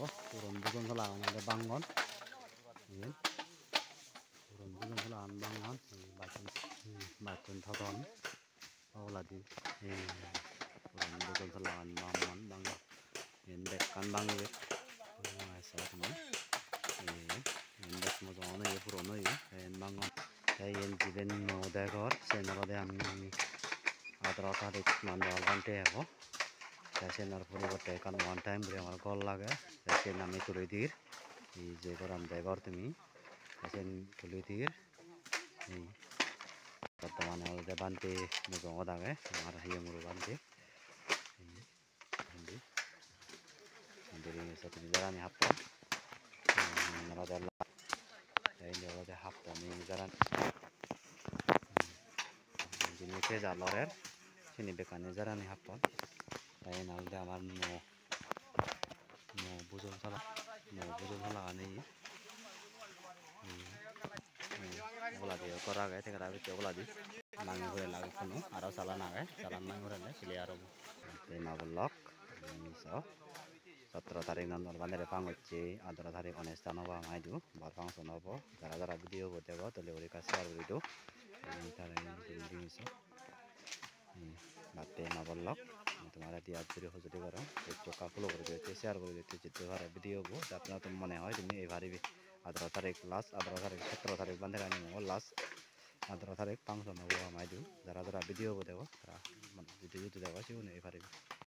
oh turun bukan selang ada bangun ini turun bukan selang bangun bacun thadon oh lagi turun bukan selang bangun ini dekan bangun saya teman dek mau jangan ya purono ya bangun saya yang jiben no dekor saya nara ami adra tarik mandal bante aku saya nara puri bate kan one time beri amal call lagi saya nami tulidir di jekoran dekor temi saya tulidir ini teman ada bante mau ada ke marah yang muru bante ini dari satu jalan ya apa nara jalan ini ada hafta ini jalan ini saya jalan sini bekannya jalan ini hafta saya nalde amar no bujol salah ini bola dia kora gaya tegara bitte bola di mangi hore lagi kono aro salah nagai salah mangi hore le clear hobo tema blok ini so 17 tarik nonton bandere pang hocche 18 tarik অনুষ্ঠান হবো আমাইদু বার ফাংশন হবো যারা যারা ভিডিও করতে গো তলে ওরে কাছে শেয়ার করে দিও এই তারে জিনিস বাতে মা বলক তোমারা দি আজ ভিডিও হজুরি করো চোকা ফলো করে দিতে শেয়ার করে দিতে যেতে পারে ভিডিও গো আপনারা তো মনে হয় তুমি এই ভারি 18 তারিখ লাস্ট 18 তারিখ 17 তারিখ bandere ani mo লাস্ট 18 তারিখ ফাংশন হবো আমাইদু যারা যারা ভিডিও করতে গো তারা ভিডিও দেখো সিও এই ভারি